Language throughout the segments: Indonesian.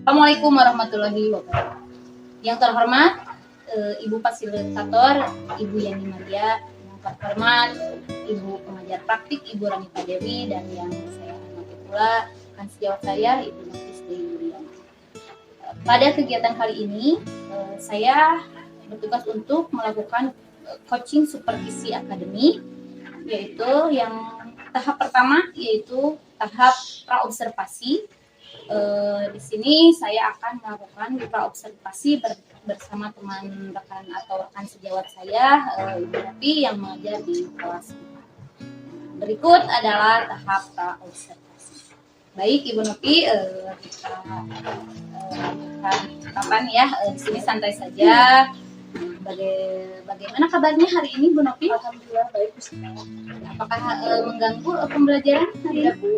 Assalamualaikum warahmatullahi wabarakatuh. Yang terhormat Ibu Fasilitator, Ibu Yani Maria, yang terhormat Ibu Pengajar Praktik, Ibu Ranita Dewi, dan yang saya hormati pula rekan sejawat saya, Ibu Nafis Dewi. Pada kegiatan kali ini, saya bertugas untuk melakukan coaching supervisi akademik, yaitu yang tahap pertama yaitu tahap praobservasi. Di sini saya akan melakukan praobservasi bersama teman rekan atau rekan sejawat saya, Ibu Nopi yang mengajar di kelas 4. Berikut adalah tahap praobservasi. Baik Ibu Nopi, kita kapan ya? Di sini santai saja. Bagaimana kabarnya hari ini Bu Nopi? Alhamdulillah baik. Apakah mengganggu pembelajaran hari ini?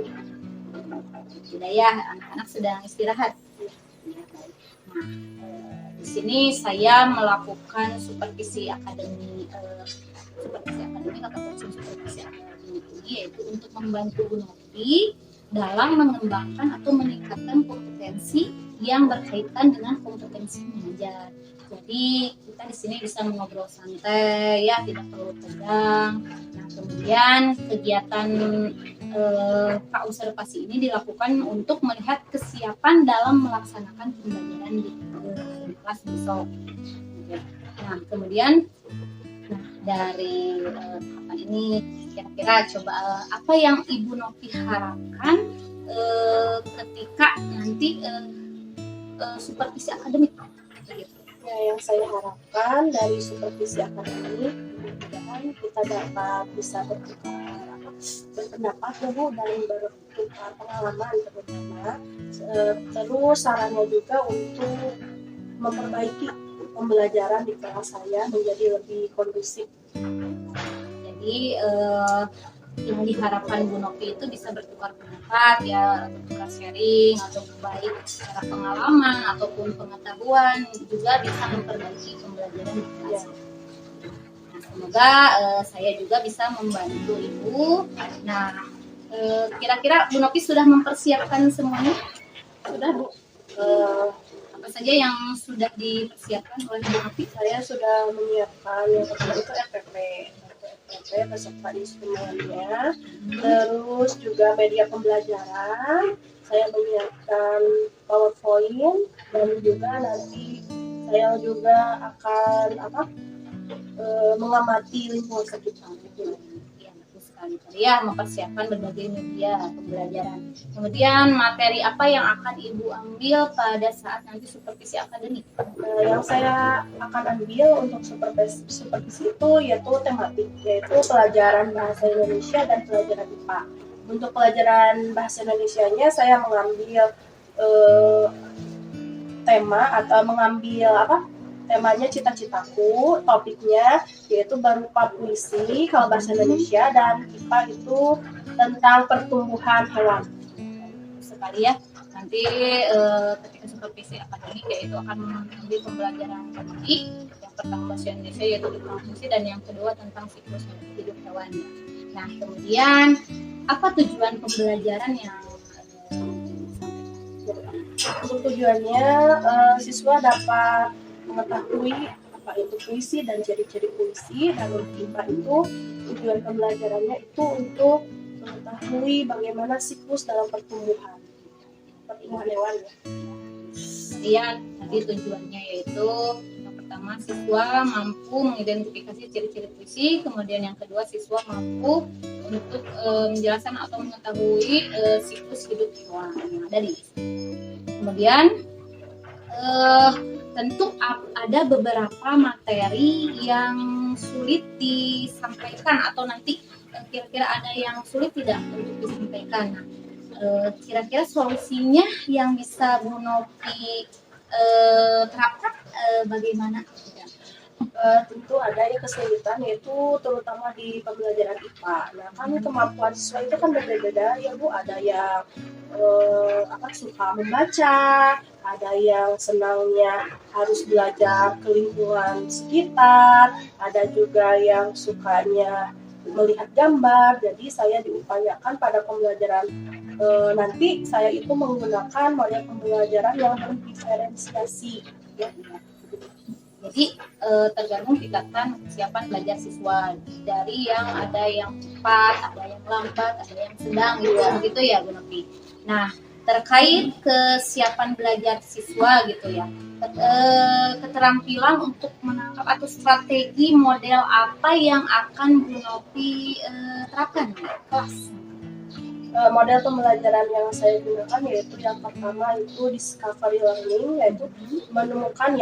Tidak ya, anak-anak sedang istirahat. Nah, di sini saya melakukan supervisi akademik atau coaching supervisi akademik ini, yaitu untuk membantu Bu Nopi dalam mengembangkan atau meningkatkan kompetensi yang berkaitan dengan kompetensi mengajar. Jadi kita di sini bisa mengobrol santai ya, tidak perlu tegang. Nah, kemudian kegiatan praobservasi ini dilakukan untuk melihat kesiapan dalam melaksanakan pembelajaran di kelas besok. Nah, kemudian dari tahapan ini kira-kira coba apa yang Ibu Nopi harapkan ketika nanti supervisi akademik? Ya, yang saya harapkan dari supervisi akademik, mudah-mudahan kita dapat bisa berpendapat ya Bu, dan bertukar pengalaman terutama. Terus sarannya juga untuk memperbaiki pembelajaran di kelas saya menjadi lebih kondusif. Jadi yang diharapkan Bu Nopi itu bisa bertukar pendapat ya, bertukar sharing atau baik secara pengalaman ataupun pengetahuan, juga bisa memperbaiki pembelajaran di kelas. Nah, semoga saya juga bisa membantu Ibu. Nah, kira-kira Bu Nopi sudah mempersiapkan semuanya? Sudah Bu? Apa saja yang sudah dipersiapkan oleh Bu Nopi? Saya sudah menyiapkan yang pertama itu RPP beserta instrumennya, terus juga media pembelajaran. Saya menyiapkan PowerPoint, dan juga nanti saya juga akan mengamati lingkungan sekitar. Ya, mempersiapkan berbagai media pembelajaran. Kemudian materi apa yang akan Ibu ambil pada saat nanti supervisi akademik? Yang saya akan ambil untuk supervisi itu yaitu tematik, yaitu pelajaran bahasa Indonesia dan pelajaran IPA. Untuk pelajaran bahasa Indonesianya saya mengambil tema atau mengambil temanya cita-citaku, topiknya yaitu berupa puisi kalau bahasa Indonesia, dan IPA itu tentang pertumbuhan hewan. Sekali ya, nanti ketika supervisi akademik yaitu akan mengambil pembelajaran tematik. Yang pertama bahasa Indonesia yaitu tentang puisi, dan yang kedua tentang siklus hidup hewan. Nah, kemudian apa tujuan pembelajaran yang untuk tujuannya siswa dapat mengetahui apa itu puisi dan ciri-ciri puisi, dan untuk IPA itu tujuan pembelajarannya itu untuk mengetahui bagaimana siklus dalam pertumbuhan hewan ya. Iya, tadi tujuannya yaitu yang pertama siswa mampu mengidentifikasi ciri-ciri puisi, kemudian yang kedua siswa mampu untuk menjelaskan atau mengetahui siklus hidup hewan yang ada di sini. Kemudian tentu ada beberapa materi yang sulit disampaikan atau nanti kira-kira ada yang sulit tidak untuk disampaikan. Nah, kira-kira solusinya yang bisa Bu Nopi terapkan bagaimana? Tentu ada kesulitan, yaitu terutama di pembelajaran IPA. Nah, kan kemampuan siswa itu kan berbeda-beda ya Bu. Ada yang suka membaca, ada yang senangnya harus belajar ke lingkungan sekitar, ada juga yang sukanya melihat gambar. Jadi saya diupayakan pada pembelajaran nanti saya itu menggunakan model pembelajaran yang berdiferensiasi. Ya. Jadi tergantung tingkatan kesiapan belajar siswa, dari yang ada yang cepat, ada yang lambat, ada yang sedang gitu ya Bu Novi. Nah, terkait kesiapan belajar siswa gitu ya, keterampilan untuk menangkap atau strategi model apa yang akan Bu Novi terapkan di kelas? Model pembelajaran yang saya gunakan yaitu yang pertama itu discovery learning, yaitu menemukan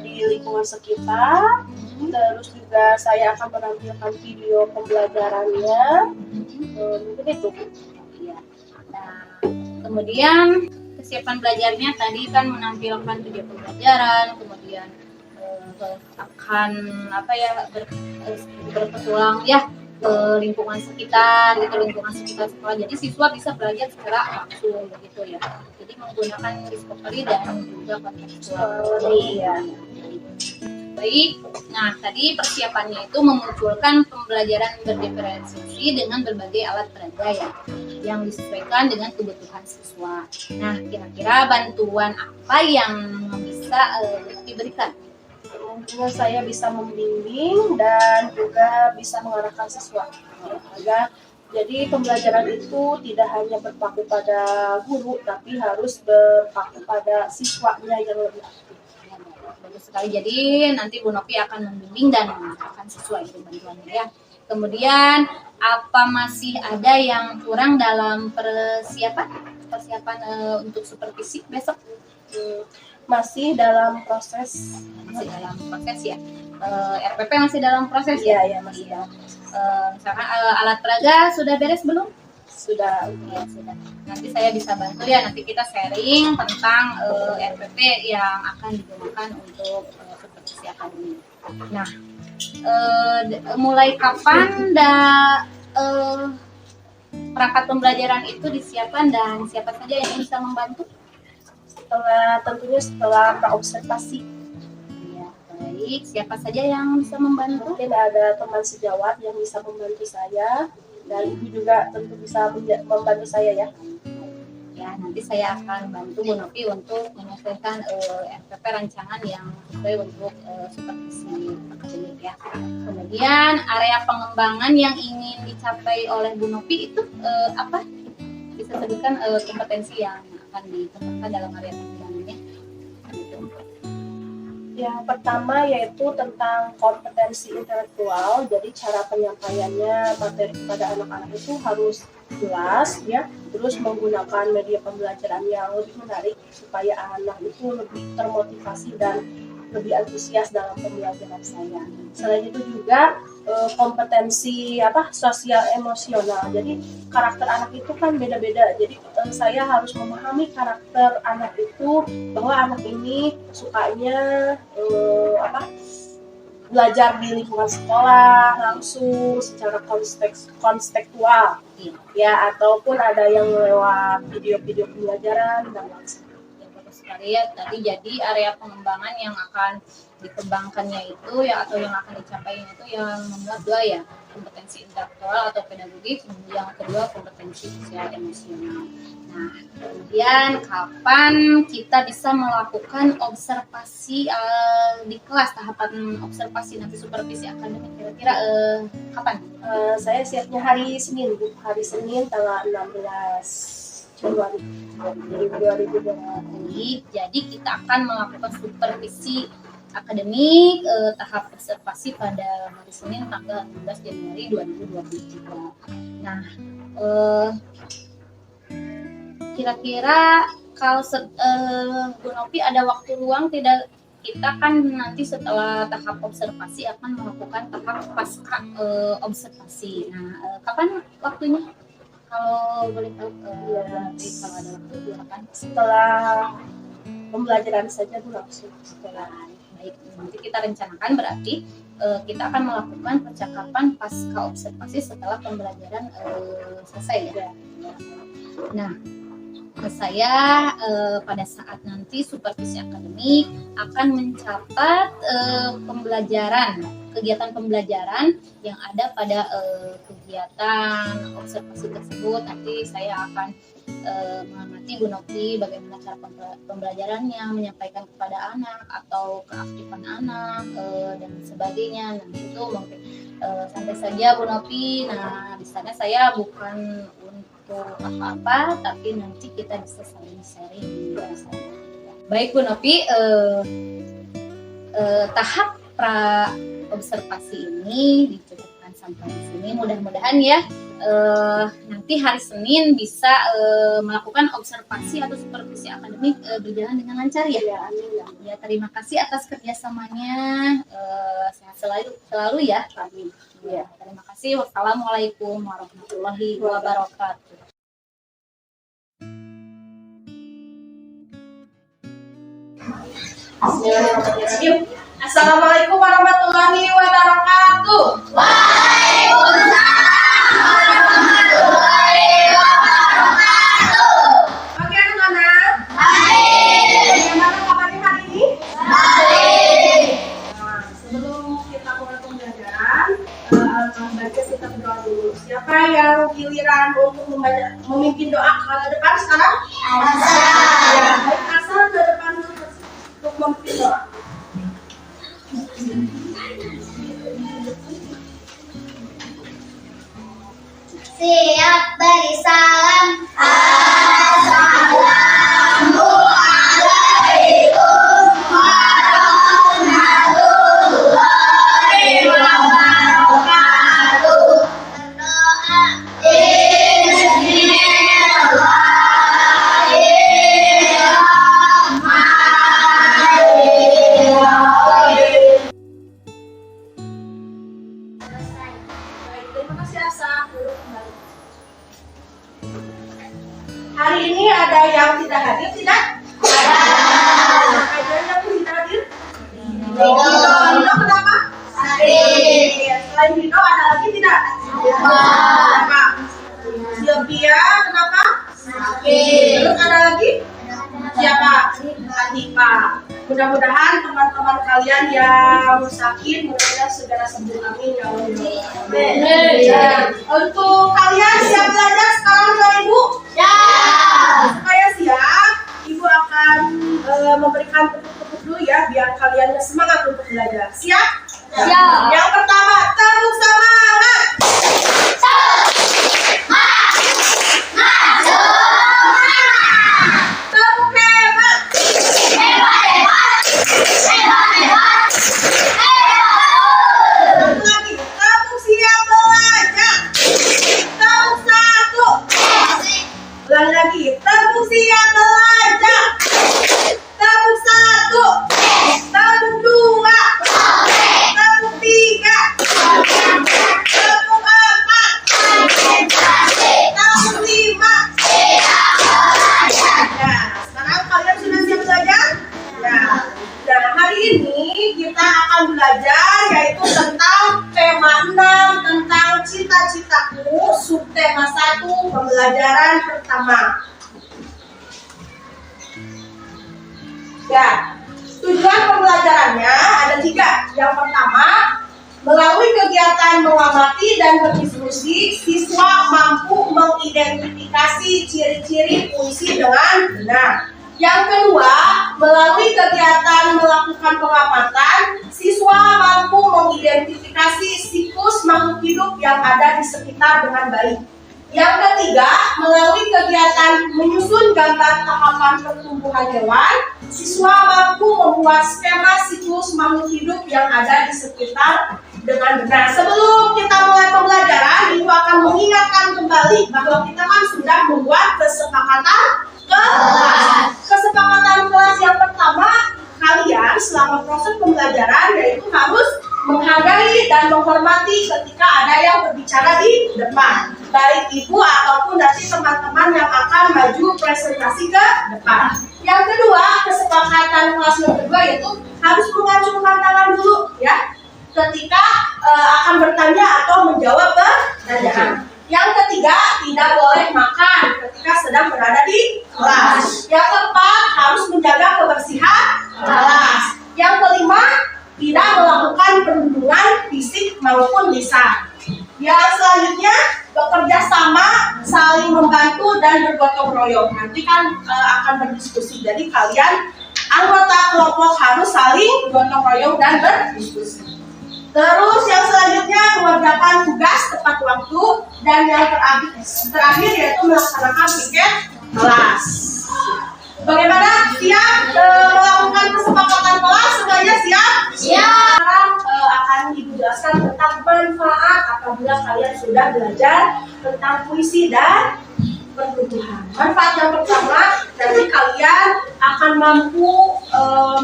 di lingkungan sekitar. Terus juga saya akan menampilkan video pembelajarannya. Mungkin itu. Nah, kemudian kesiapan belajarnya tadi kan menampilkan video pembelajaran, kemudian akan berpetualang ya ke lingkungan sekitar sekolah. Jadi siswa bisa belajar secara langsung begitu ya. Jadi menggunakan discovery dan juga kontekstual. Baik. Nah, tadi persiapannya itu memunculkan pembelajaran berdiferensiasi dengan berbagai alat peraga ya, yang disesuaikan dengan kebutuhan siswa. Nah, kira-kira bantuan apa yang bisa diberikan? Tentunya saya bisa membimbing dan juga bisa mengarahkan siswa. Jadi pembelajaran itu tidak hanya berpaku pada guru, tapi harus berpaku pada siswanya yang lebih aktif. Bagus sekali. Jadi nanti Bu Novi akan membimbing dan mengarahkan siswa itu bantuannya ya. Kemudian apa masih ada yang kurang dalam persiapan untuk supervisi besok? Masih dalam proses ya. RPP masih dalam proses ya masih dalam misalkan alat peraga sudah beres belum? Sudah. Nanti saya bisa bantu ya, nanti kita sharing tentang RPP yang akan digunakan untuk supervisi akademik. Nah, mulai kapan perangkat pembelajaran itu disiapkan dan siapa saja yang bisa membantu? Tentunya setelah praobservasi. Ya, baik. Siapa saja yang bisa membantu? Mungkin ada teman sejawat yang bisa membantu saya, dan Ibu juga tentu bisa membantu saya ya. Ya, nanti saya akan bantu Bu Novi untuk menyesuaikan RPP rancangan yang sesuai untuk supervisi akademik ya. Kemudian area pengembangan yang ingin dicapai oleh Bu Novi itu apa? Bisa sebutkan kompetensi yang akan ditempatkan dalam area pengembangannya. Yang pertama yaitu tentang kompetensi intelektual. Jadi cara penyampaiannya materi kepada anak-anak itu harus jelas ya, terus menggunakan media pembelajaran yang lebih menarik supaya anak itu lebih termotivasi dan lebih antusias dalam pembelajaran saya. Selain itu juga kompetensi sosial emosional. Jadi karakter anak itu kan beda-beda. Jadi saya harus memahami karakter anak itu, bahwa anak ini sukanya belajar di lingkungan sekolah langsung secara kontekstual ya, ataupun ada yang lewat video-video pembelajaran dan lain-lain. Sekali ya, tadi jadi area pengembangan yang akan dikembangkannya itu ya, atau yang akan dicapainya itu yang memuat dua ya, kompetensi intelektual atau pedagogik, yang kedua kompetensi sosial emosional. Nah, kemudian kapan kita bisa melakukan observasi di kelas, tahapan observasi nanti supervisi akademik kira-kira kapan? Saya siapnya hari Senin tanggal 16 Januari 2020. Jadi kita akan melakukan supervisi akademik tahap observasi pada hari Senin tanggal 16 Januari 2023. Nah, kira-kira kalau Bu Novi ada waktu luang tidak? Kita kan nanti setelah tahap observasi akan melakukan tahap pasca observasi. Nah, kapan waktunya? Kalau boleh tahu, kalau ada waktu silakan. Setelah pembelajaran saja Bu, langsung setelah. Baik, nanti kita rencanakan berarti kita akan melakukan percakapan pasca observasi setelah pembelajaran selesai ya. Nah, Saya pada saat nanti supervisi akademik akan mencatat kegiatan pembelajaran yang ada pada kegiatan observasi tersebut. Nanti saya akan mengamati Bu Novi bagaimana cara pembelajarannya, menyampaikan kepada anak atau keaktifan anak dan sebagainya. Nah itu mungkin santai saja Bu Novi. Nah di sana saya bukan untuk apa-apa, tapi nanti kita bisa saling sharing. Baik Bu Novi, tahap pra observasi ini dicukupkan sampai di sini. Mudah-mudahan ya nanti hari Senin bisa melakukan observasi atau supervisi akademik berjalan dengan lancar ya. Ya, terima kasih atas kerjasamanya. Sehat selalu ya. Amin. Ya, terima kasih. Wassalamualaikum warahmatullahi wabarakatuh. Bismillahirrahmanirrahim. Assalamualaikum warahmatullahi wabarakatuh. Waalaikumsalam warahmatullahi wabarakatuh. Oke anak-anak. Baik. Bagaimana kabarnya hari ini? Baik. Nah, sebelum kita mulai pembelajaran, alangkah baiknya kita berdoa dulu. Siapa yang giliran untuk memimpin doa ke depan sekarang? Asa. Ya, baik Asa ke depan untuk memimpin doa. Siap beri salam. Assalamualaikum warahmatullahi wabarakatuh. Berdoa. Bismillahirrahmanirrahim. Baik, terima kasih Asa. Duduk kembali. Hari ini ada yang tidak hadir, tidak? Ada. Ada yang tidak hadir? Dino kenapa? Iya, selain Dino ada lagi tidak? Kenapa? Sylvia kenapa? Terus ada lagi? Siapa? Atifa. Mudah-mudahan teman-teman kalian yang sakit mudah-mudahan segera sembuh, amin ya Allah. Ya. Untuk kalian siap belajar sekarang ya Ibu? Supaya siap, Ibu akan memberikan tepuk-tepuk dulu ya biar kalian semangat untuk belajar. Siap? Siap. Yang pertama, tepuk semangat. Tepuk hebat. Satu lagi, tepuk siap belajar. Tepuk satu. Ulang lagi, tepuk siap belajar. Tepuk satu. Tepuk dua. Tepuk tiga. Tepuk empat. Tepuk lima. Nah, sekarang kalian sudah siap belajar? Nah, hari ini kita akan belajar yaitu tentang tema 6 tentang cita-citaku, subtema 1 pembelajaran pertama. Ya, tujuan pembelajarannya ada 3. Yang pertama, melalui kegiatan mengamati dan berdiskusi, siswa mampu mengidentifikasi ciri-ciri puisi dengan benar. Yang kedua, melalui kegiatan melakukan pengamatan, siswa mampu mengidentifikasi siklus makhluk hidup yang ada di sekitar dengan baik. Yang ketiga, melalui kegiatan menyusun gambar tahapan pertumbuhan hewan, siswa mampu membuat skema siklus makhluk hidup yang ada di sekitar dengan benar. Sebelum kita mulai pembelajaran, Ibu akan mengingatkan kembali bahwa kita kan sudah membuat kesepakatan kelas. Kesepakatan kelas yang pertama, kalian selama proses pembelajaran yaitu harus menghargai dan menghormati ketika ada yang berbicara di depan, baik ibu ataupun nanti teman-teman yang akan maju presentasi ke depan. Yang kedua, kesepakatan kelas yang kedua yaitu harus mengacungkan tangan dulu ya ketika akan bertanya atau menjawab pertanyaan. Yang ketiga, tidak boleh makan ketika sedang berada di kelas. Yang keempat, harus menjaga kebersihan kelas. Yang kelima, tidak melakukan perundungan fisik maupun lisan. Yang selanjutnya, bekerja sama, saling membantu dan bergotong royong. Nanti kan akan berdiskusi. Jadi kalian anggota kelompok harus saling bergotong royong dan berdiskusi. Terus yang selanjutnya mengerjakan tugas tepat waktu, dan yang terakhir yaitu melaksanakan piket kelas. Bagaimana? Siap melakukan kesepakatan kelas? Semuanya siap? Siap. Sekarang akan Ibu jelaskan tentang manfaat apabila kalian sudah belajar tentang puisi dan pertumbuhan. Manfaat yang pertama, nanti kalian akan mampu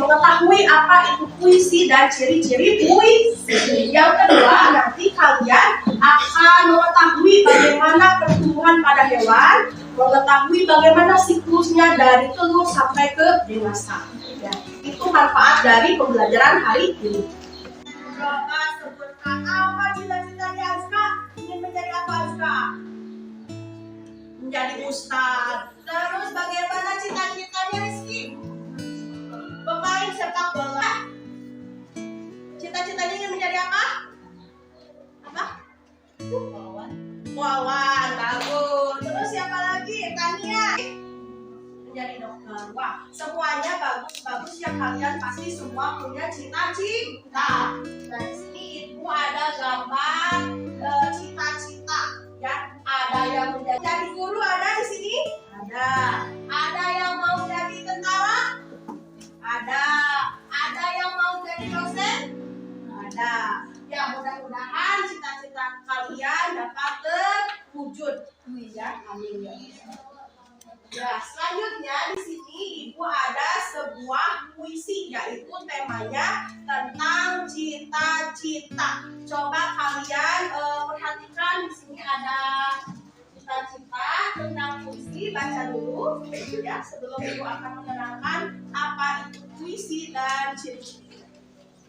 mengetahui apa itu puisi dan ciri-ciri puisi. Yang kedua, nanti kalian akan mengetahui bagaimana pertumbuhan pada hewan, mengetahui bagaimana siklusnya dari telur sampai ke dewasa. Ya, itu manfaat dari pembelajaran hari ini. Coba sebutkan apa cita-citanya Azka? Ingin menjadi apa Azka? Menjadi ustadz. Terus bagaimana cita-citanya Rizky? Pemain sepak bola. Cita-citanya ingin menjadi apa? Apa? Wawan, bagus. Terus siapa lagi? Tania. Menjadi dokter. Wah, semuanya bagus-bagus ya, kalian pasti semua punya cita-cita. Nah, di sini Ibu ada gambar cita-cita. Ya, ada yang menjadi guru, ada di sini? Ada. Ada yang mau jadi tentara? Ada. Ada yang mau jadi dosen? Ada. Ya, mudah-mudahan cita-cita kalian dapat terwujud. Ya, amin ya. Ya, selanjutnya di sini Ibu ada sebuah puisi, yaitu temanya tentang cita-cita. Coba kalian perhatikan, di sini ada cita-cita tentang puisi. Baca dulu ya, sebelum Ibu akan menerangkan apa itu puisi dan ciri-ciri.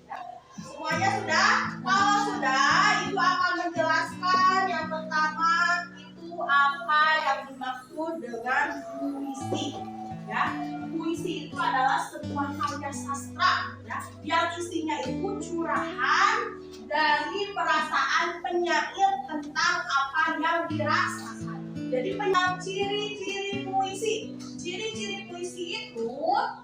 Ya. Semuanya sudah? Kalau sudah, Ibu akan menjelaskan yang pertama itu apa yang dimaksud dengan puisi. Ya, puisi itu adalah sebuah karya sastra, ya, yang isinya itu curahan dari perasaan penyair tentang apa yang dirasakan. Jadi ciri-ciri puisi. Ciri-ciri puisi itu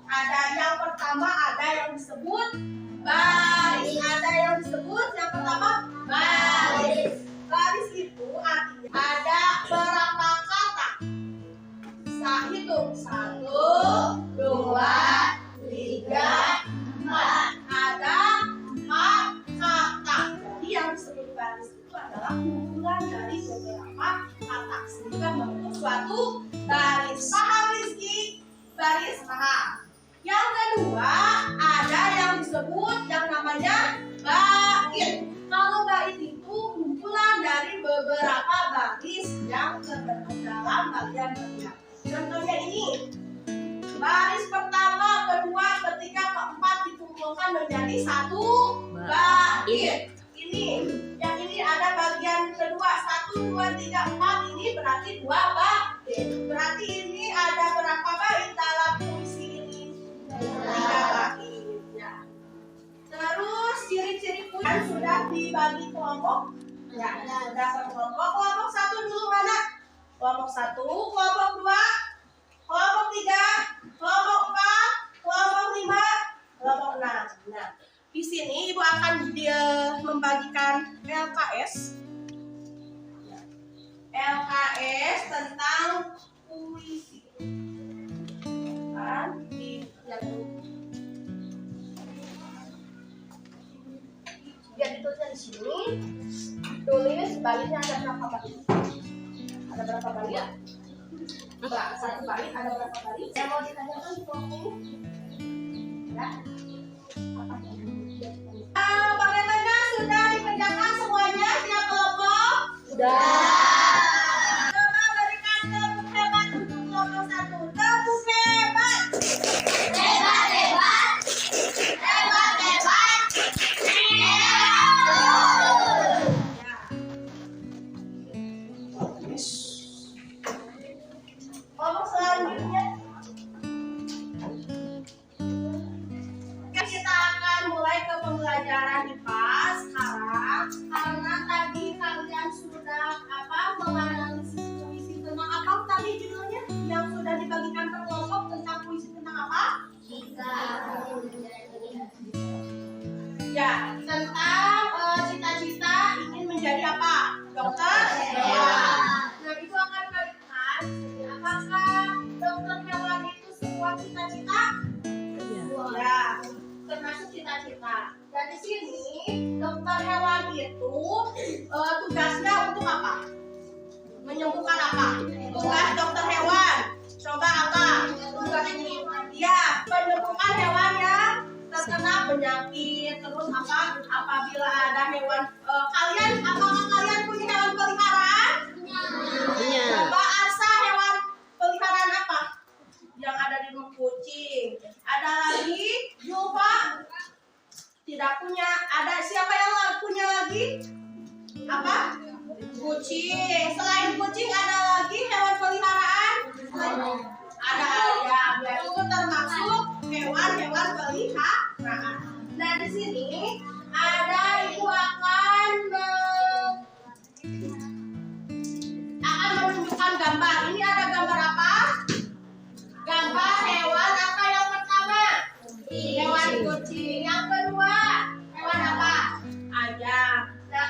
ada yang pertama, ada yang disebut baris. Ada yang disebut yang pertama baris. Baris itu artinya ada berapa kata? Hitung 1, 2, 3, 4. Ada 4 kata. Jadi yang disebut baris itu adalah kumpulan dari beberapa kata sehingga membentuk suatu baris. Paham Rizky? Baris paham. Yang kedua, ada yang disebut yang namanya bait. Kalau bait itu kumpulan dari beberapa baris yang terbentuk dalam bagian-bagian. Contohnya ini, baris pertama, kedua, ketiga, keempat dikumpulkan menjadi satu bait. Ini, yang ini ada bagian kedua, 1, 2, 3, 4, ini berarti 2 bait. Berarti ini ada berapa bait dalam puisi ini? 3 bait. Ya. Terus ciri-ciri puisi sudah dibagi kelompok. Ya, sudah satu kelompok. Kelompok 1 dulu mana? Kelompok 1, kelompok 2, kelompok 3, kelompok 4, kelompok 5, kelompok 6. Nah, di sini Ibu akan membagikan LKS. LKS tentang puisi. Kan dilihat dulu. Lihat ditulisnya di sini. Tulis baliknya ada berapa balik? Ada berapa balik? Ya. Satu balik ada berapa balik? Yang mau ditanyakan di kelompok ini? Ya. Bagaimana sudah dikerjakan semuanya tiap kelompok? Sudah. Coba berikan tepuk hebat untuk kelompok 1. Tepuk hebat. Hebat, hebat. Hebat, hebat. Hebat. Ya. mulai ke pembelajaran IPA sekarang. Karena tadi kalian sudah menganalisis puisi tentang apa tadi judulnya yang sudah dibagikan per kelompok tentang puisi tentang apa? Ya, tentang cita-cita ingin menjadi apa? Dokter hewan. Nah, itu akan kalian apakah dokter hewan itu sebuah cita-cita? Ya, termasuk cita-cita. Dan di sini dokter hewan itu tugasnya untuk apa? Menyembuhkan apa? Tugas dokter hewan. Coba apa? Tugas ini. Ya, menyembuhkan hewan yang terkena penyakit. Terus apa? Apabila ada hewan apakah kalian punya hewan peliharaan? Punya. Coba Arsa, hewan peliharaan apa? Yang ada di rumah kucing. Ada lagi? Julfa? Tidak punya. Ada siapa yang punya lagi? Apa? Kucing. Selain kucing ada lagi hewan peliharaan? Ada ayam. Itu termasuk hewan-hewan peliharaan. Nah, di sini ada ibu akan menunjukkan gambar. Ini ada gambar apa? Gambar hewan apa yang pertama? Hewan kucing. Yang kedua, hewan apa? Ayam. Nah,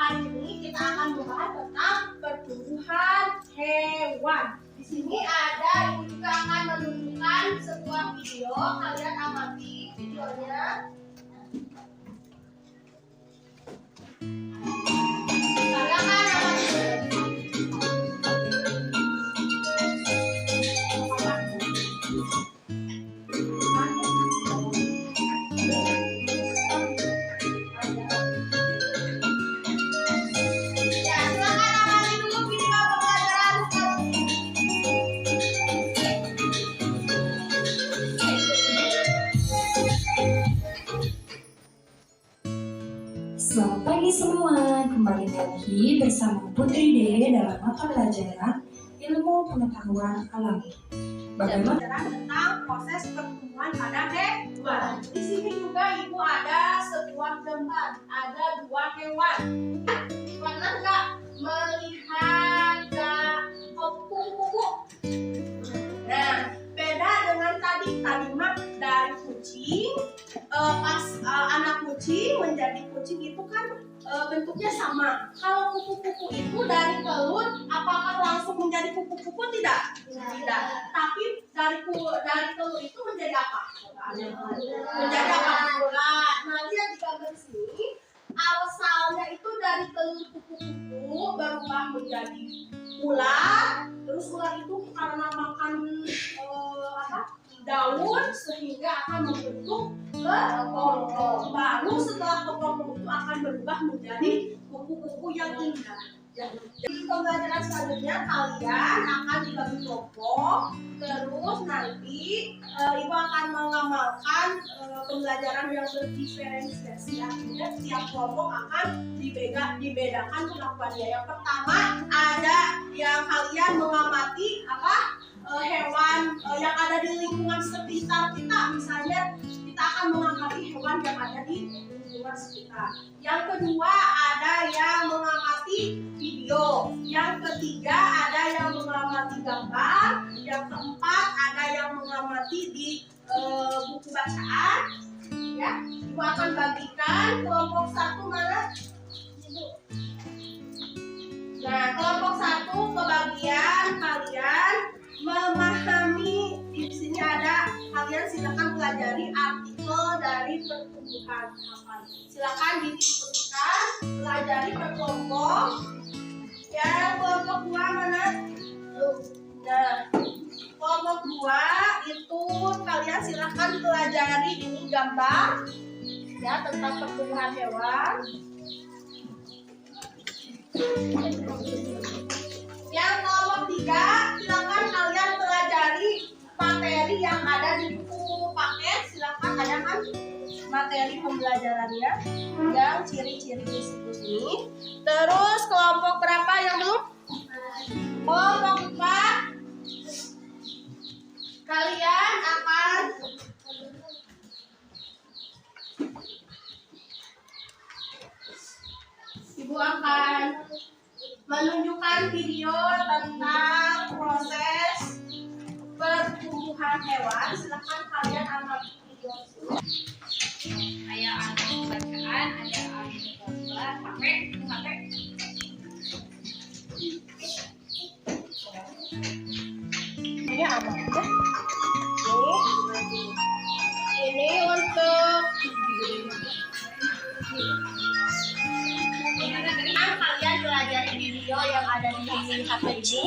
hari ini kita akan membahas tentang pertumbuhan hewan. Di sini ada ibu juga akan menunjukkan sebuah video. Kalian amati videonya. Kalian amati. Selamat pagi semua, kembali lagi bersama Putri Dede dalam mata pelajaran Ilmu Pengetahuan Alam. Bagaimana Tentang proses pertumbuhan pada hewan. Di sini juga ibu ada sebuah gambar, ada dua hewan. Pernah nggak melihat kupu-kupu? Nah, beda dengan tadi mah dari kucing. Pas anak kucing menjadi kucing itu kan bentuknya sama. Kalau kupu-kupu itu dari telur, apakah langsung menjadi kupu-kupu? Tidak. Tapi dari telur itu menjadi apa? Menjadi apa? Nah, lihat di gambar sini. Asalnya itu dari telur kupu-kupu berubah menjadi ular. Terus ular itu karena makan daun sehingga akan membentuk kepompong. Baru setelah kepompong itu akan berubah menjadi kupu-kupu yang indah. Jadi pembelajaran selanjutnya kalian akan dibagi kelompok. Terus nanti ibu akan mengamalkan pembelajaran yang berdiferensiasi. Artinya setiap kelompok akan dibedakan pengakuannya. Yang pertama ada yang kalian mengamati hewan yang ada di lingkungan sekitar kita. Misalnya kita akan mengamati hewan yang ada di lingkungan sekitar. Yang kedua ada yang mengamati video. Yang ketiga ada yang mengamati gambar. Yang keempat ada yang mengamati di buku bacaan. Ya, ibu akan bagikan kelompok satu mana? Nah, kelompok satu kebagian kalian memahami. Di sini ada, kalian silakan pelajari artikel dari pertumbuhan hewan. Silakan didiskusikan, pelajari per kelompok. Ya, kelompok 2 mana? Nah, kelompok 2 itu kalian silakan pelajari ini gambar ya tentang pertumbuhan hewan. Yang kelompok 3 silakan kalian pelajari materi yang ada di buku paket. Silakan ada kan materi pembelajarannya yang ciri-ciri di situs ini. Terus kelompok berapa yang belum? Kelompok 4 kalian akan Ibu akan menunjukkan video tentang proses pertumbuhan hewan. Silakan kalian amati video tersebut. Ada alur bacaan, ada alur gambar, HP. Ini apa aja? Ini untuk kalian belajar video yang ada di HP ini.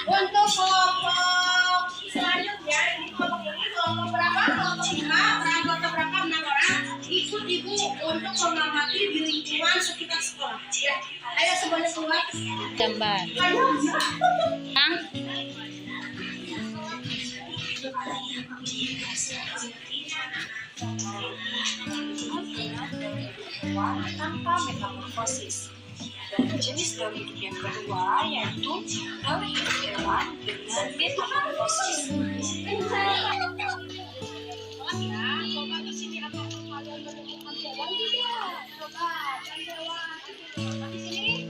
Untuk kelompok selanjutnya, ini kelompok berapa? Kelompok 5, anggota berapa? 6 orang. Ikut ibu untuk mengamati di lingkungan sekitar sekolah. Ya, ayo semuanya keluar. Gambar. Ayo. Yang Hewan tanpa metamorfosis. Dan jenis daur hidup yang kedua yaitu daur hidup hewan dengan metamorfosis. Coba di sini apa kalian menemukan hewan tidak? Coba cari hewan. Di sini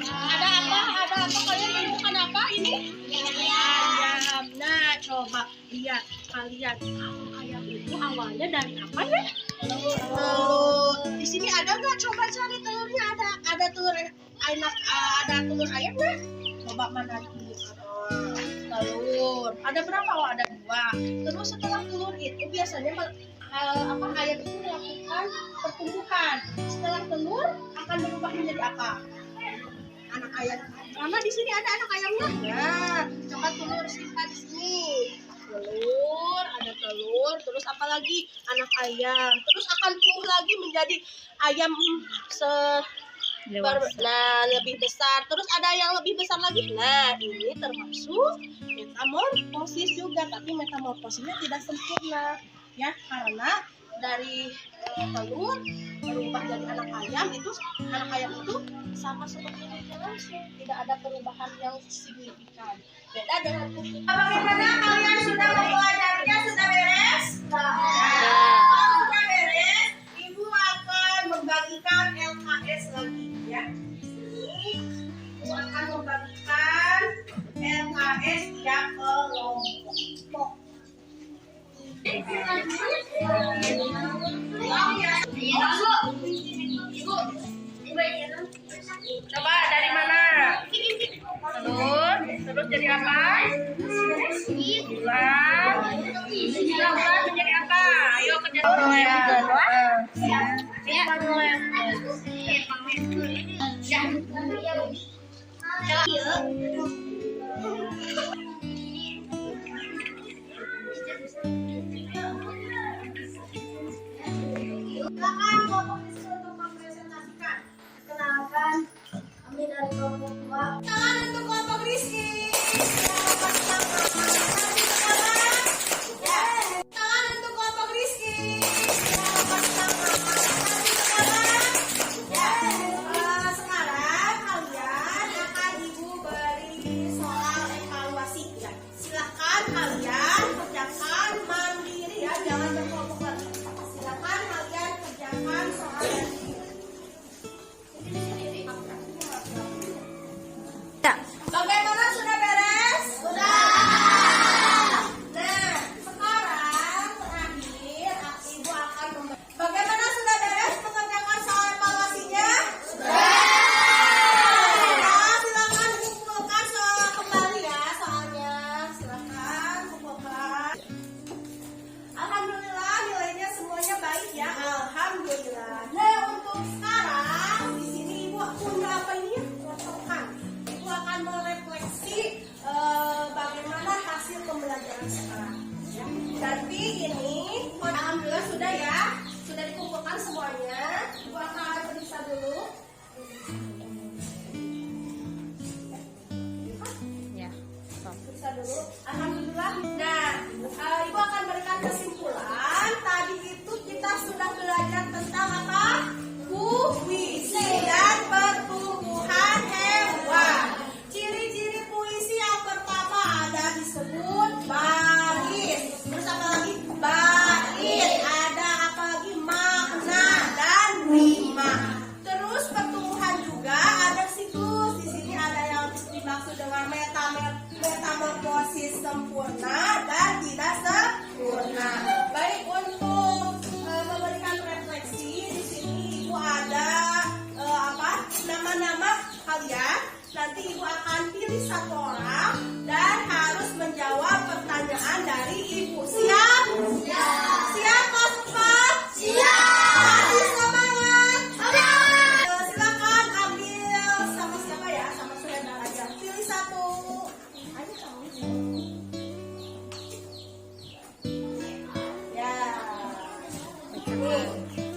ada apa? Ada apa? Kalian menemukan apa ini? Ayam. Nah, coba lihat kalian. Ayam itu awalnya dari apa ya? Telur. Di sini ada nggak? Coba cari telurnya. Ada telur anak. Ada telur ayam nggak? Coba mana di telur. Ada berapa? Oh, ada 2. Terus setelah telur itu biasanya ayam itu melakukan pertumbuhan. Setelah telur akan berubah menjadi apa? Anak ayam. Karena di sini ada anak ayamnya. Nah, coba telur simpan di sini. Telur, ada telur, terus apa lagi? Anak ayam. Terus akan tumbuh lagi menjadi ayam lebih besar. Terus ada yang lebih besar lagi. Nah, ini termasuk metamorfosis juga, tapi metamorfosisnya tidak sempurna, ya, karena dari telur berubah jadi anak ayam itu sama seperti ini langsung, tidak ada perubahan yang signifikan. Beda dengan kucing. Bagaimana kalian sudah mempelajarinya? Sudah beres? Kalau sudah beres, ibu akan membagikan LKS lagi, ya. Ibu akan membagikan LKS tiap kelompok. Coba dari mana? Terus jadi apa? Bulan menjadi apa? Ayo kerja dulu Silakan kelompok untuk mempresentasikan. Kenalkan, kami dari kelompok 2. Tangan untuk kelompok Rizky. Tangan untuk kelompok Rizky. Sekarang kalian akan ibu beri soal evaluasi. Silakan kalian kerjakan mandiri, ya, jangan berkelompok lagi. Silakan kalian kerjakan soal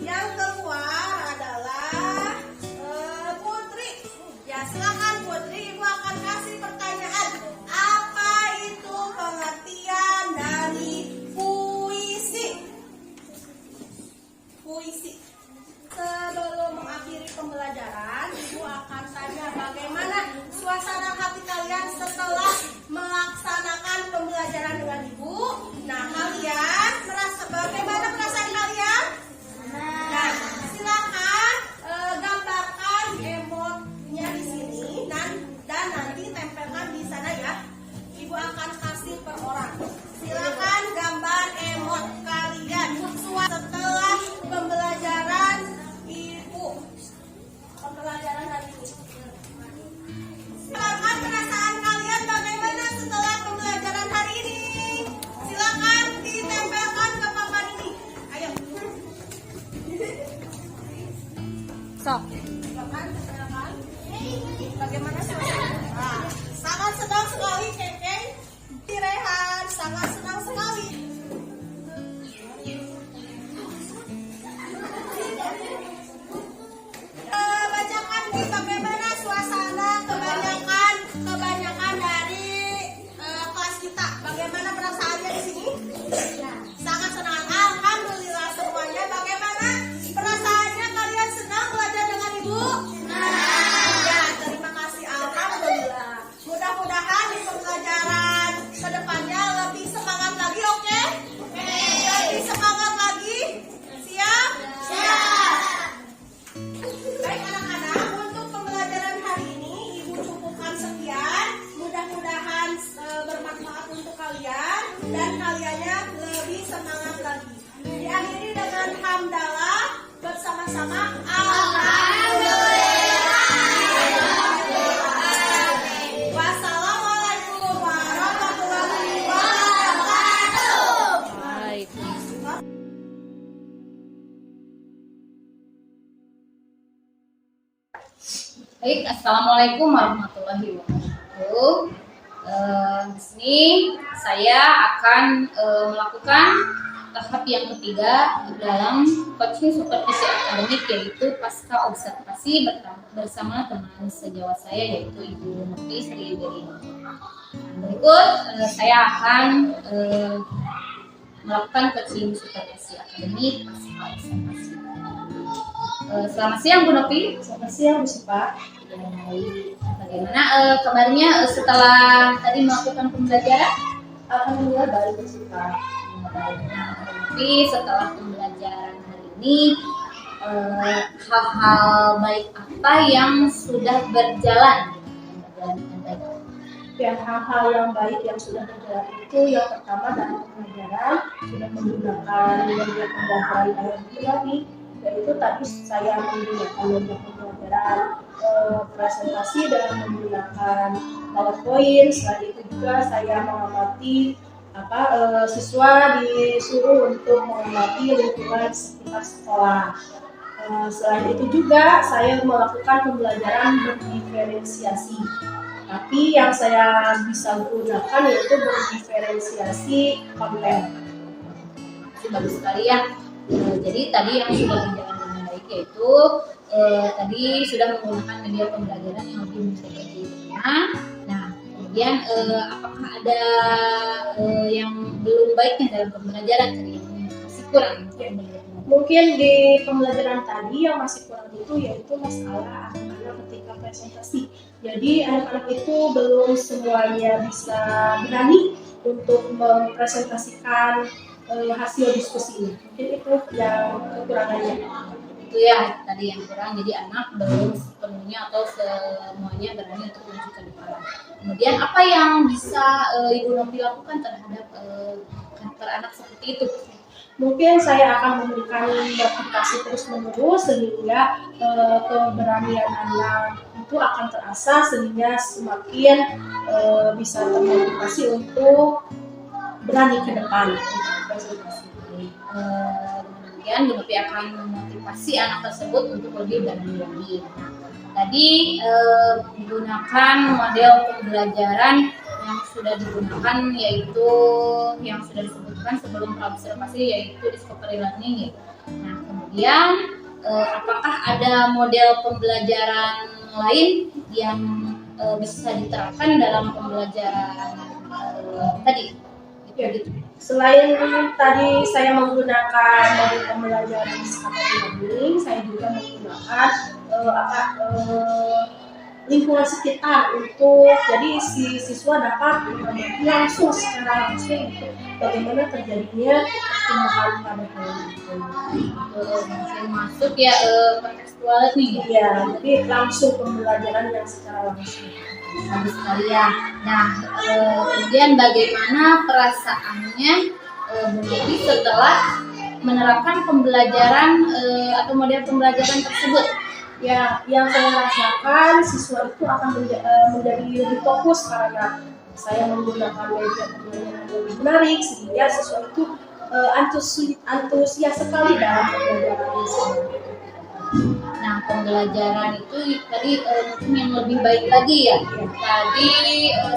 Yang keluar adalah Putri. Ya, silakan Putri, Ibu akan kasih pertanyaan. Apa itu pengertian dari puisi? Puisi. Sebelum mengakhiri pembelajaran, Ibu akan tanya bagaimana suasana hati kalian setelah melaksanakan pembelajaran dengan Ibu. Nah, kalian merasa bagaimana perasaan kalian? Nah, silakan gambarkan emotnya di sini dan nanti tempelkan di sana ya. Ibu akan kasih per orang. Silakan gambar emot kalian setelah pembelajaran Ibu. Pembelajaran hari ini. Silakan perasaan kalian bagaimana setelah pembelajaran hari ini. Silakan ditempelkan ke papan ini. Ayo. Sok. Silakan tempelkan. Bagaimana suasana? Nah, sangat senang sekali Keke. Rehan sangat senang sekali. Bacakan nih bagaimana suasana kebanyakan dari kelas kita. Bagaimana perasaannya di sini? Sangat senang. Alhamdulillah semuanya. Bagaimana perasaannya? Kalian senang belajar dengan Ibu? Ya, terima kasih. Alhamdulillah. Mudah-mudahan di pembelajaran kedepannya lebih semangat lagi, oke? Lebih semangat lagi. Siap? Siap. Baik anak-anak, untuk pembelajaran hari ini Ibu cukupkan sekian. Mudah-mudahan bermanfaat untuk kalian dan kaliannya lebih semangat lagi. Diakhiri dengan hamdalah bersama-sama. Wassalamualaikum warahmatullahi wabarakatuh. Baik. Baik, assalamualaikum warahmatullahi wabarakatuh. Di sini saya akan melakukan tahap yang ketiga dalam coaching supervisi akademik, yaitu pasca observasi bersama teman sejawat saya, yaitu Ibu Nurti Sri Berino. Berikut saya akan melakukan coaching supervisi akademik pasca observasi. Selamat siang Bu Nopi. Selamat siang Bu Sipa. Bagaimana kabarnya setelah tadi melakukan pembelajaran? Alhamdulillah baik Bu Sipa. Tapi setelah pembelajaran hari ini, hal-hal baik apa yang sudah berjalan dengan baik? Ya, hal-hal yang baik yang sudah berjalan itu yang pertama dalam pembelajaran sudah menggunakan media pembelajaran elektronik, yaitu tadi saya menggunakan media pembelajaran presentasi dengan menggunakan PowerPoint. Selain itu juga saya mengamati siswa disuruh untuk mengamati lingkungan sekitar sekolah. Selain itu juga saya melakukan pembelajaran berdiferensiasi. Tapi yang saya bisa gunakan yaitu berdiferensiasi konten. Bagus sekali ya. Jadi tadi yang sudah berjalan dengan baik yaitu tadi sudah menggunakan media pembelajaran yang lebih mudah. Nah, kemudian apakah ada yang belum baiknya dalam pembelajaran tadi yang masih kurang? Mungkin di pembelajaran tadi yang masih kurang itu yaitu masalah anak-anak ketika presentasi. Jadi anak-anak itu belum semuanya bisa berani untuk mempresentasikan hasil diskusi ini. Mungkin itu yang kekurangannya. Itu ya tadi yang kurang, jadi anak belum sepenuhnya atau semuanya berani untuk maju ke depan. Kemudian apa yang bisa Ibu Nopi lakukan terhadap karakter anak seperti itu? Mungkin saya akan memberikan motivasi terus-menerus sehingga keberanian anak itu akan terasa sehingga semakin bisa termotivasi untuk berani ke depan untuk presentasi. Kemudian Bu Nopi akan memotivasi anak tersebut untuk lebih berani lagi. Tadi menggunakan model pembelajaran yang sudah digunakan, yaitu yang sudah disebutkan sebelum observasi, yaitu discovery learning. Nah, kemudian apakah ada model pembelajaran lain yang bisa diterapkan dalam pembelajaran tadi? Gitu. Selain tadi saya menggunakan model pembelajaran skala learning, saya juga menggunakan lingkungan sekitar untuk jadi si siswa dapat mengamati langsung secara langsung untuk bagaimana terjadinya pertumbuhan pada hewan itu. Masuk ya kontekstual nih. Ya, jadi langsung pembelajaran yang secara langsung. Bagus sekali ya. Nah, kemudian bagaimana perasaannya Bu Dewi setelah menerapkan pembelajaran atau model pembelajaran tersebut? Ya, yang saya rasakan siswa itu akan menjadi lebih fokus karena saya menggunakan media pembelajaran yang lebih menarik sehingga siswa itu antusias sekali dalam pembelajaran ini. Nah, pembelajaran itu tadi mungkin yang lebih baik lagi ya. Tadi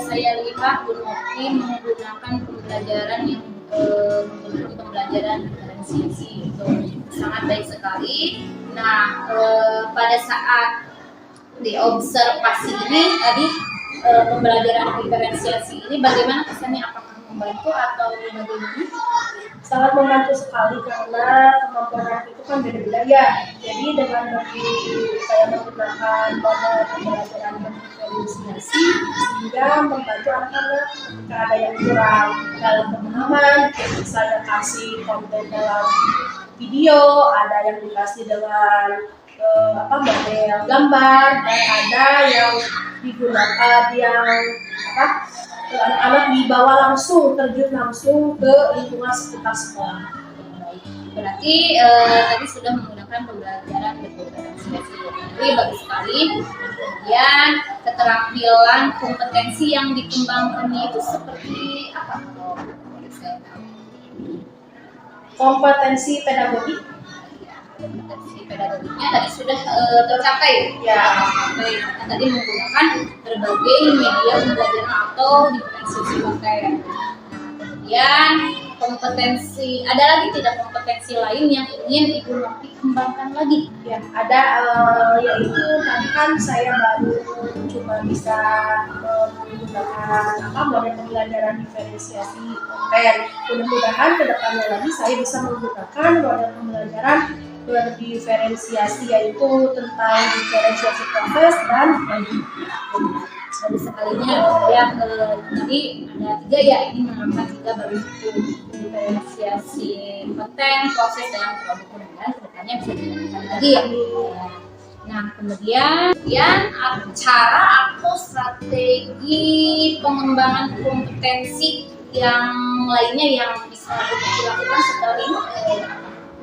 saya lihat Bu Novi menggunakan pembelajaran yang menggunakan pembelajaran diferensiasi itu sangat baik sekali. Nah, pada saat diobservasi ini tadi pembelajaran diferensiasi ini bagaimana kesannya, apakah membantu atau bagaimana? Sangat membantu sekali karena kemampuan anak itu kan beda-beda ya. Jadi dengan saya menggunakan model pembelajaran diferensiasi sehingga membantu anak-anak ketika ada yang kurang dalam pemahaman, saya kasih konten dalam video, ada yang dikasih dengan model gambar, dan ada yang digunakan yang anak-anak dibawa langsung, terjun langsung ke lingkungan sekitar sekolah. Berarti tadi sudah menggunakan pembelajaran diferensiasi. Jadi bagus sekali. Kemudian keterampilan kompetensi yang dikembangkannya itu seperti apa? Kalau boleh saya tahu. Kompetensi pedagogi. Kompetensi pedagoginya tadi sudah tercapai ya. Baik, tadi menggunakan berbagai media pembelajaran atau diferensiasi konten. Kemudian kompetensi, ada lagi tidak kompetensi lain yang ingin Ibu Novi kembangkan lagi? Ya, ada yaitu tadi kan saya baru cuma bisa menggunakan model pembelajaran diferensiasi konten. Mudah-mudahan kedepannya lagi saya bisa menggunakan model pembelajaran berdiferensiasi yaitu tentang diferensiasi proses dan Bagus sekalinya ya, tadi ada 3 ya, ini menerapkan 3 berbentuk diferensiasi konten, proses, dan produk. Kemudian kedepannya bisa digunakan lagi ya. Nah, kemudian cara atau strategi pengembangan kompetensi yang lainnya yang bisa dilakukan setelah ini.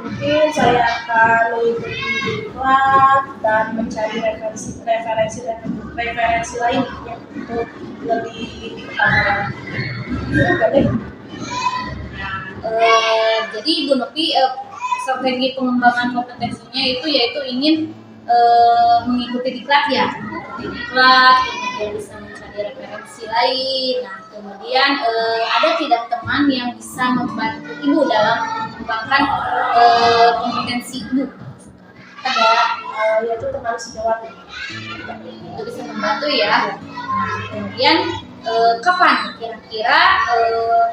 Mungkin saya akan mengikuti kelas dan mencari referensi lain ya, untuk lebih diketahui. Jadi Bu Novi strategi pengembangan kompetensinya itu yaitu ingin mengikuti diklat ya, mengikuti diklat, kemudian bisa mencari referensi lain. Nah, kemudian ada tidak teman yang bisa membantu Ibu dalam mengembangkan kompetensi Ibu? Ada, yaitu teman sejawat. Itu bisa membantu ya. Nah, kemudian kapan kira-kira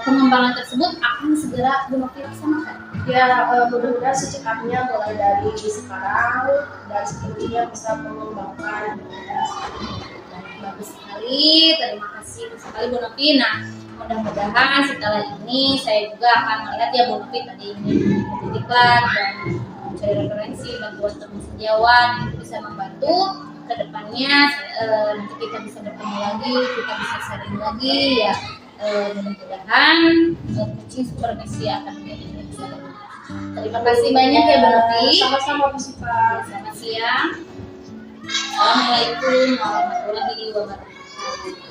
pengembangan tersebut akan segera Bu Novi laksanakan? Ya, mudah-mudahan secepatnya mulai dari sekarang dan seterusnya bisa mengembangkan. Bagus sekali, terima kasih sekali Bu Novi. Nah, mudah-mudahan setelah ini saya juga akan melihat ya Bu Novi tadi ini diklat dan mencari referensi dan buat teman sejawat itu bisa membantu kedepannya. Nanti kita bisa bertemu lagi, kita bisa sharing lagi ya. Mudah-mudahan coaching supervisi akan menjadi bisa lebih. Terima kasih banyak ya Bu Novi. Sama-sama Bu Siva. Selamat siang. Assalamualaikum warahmatullahi wabarakatuh.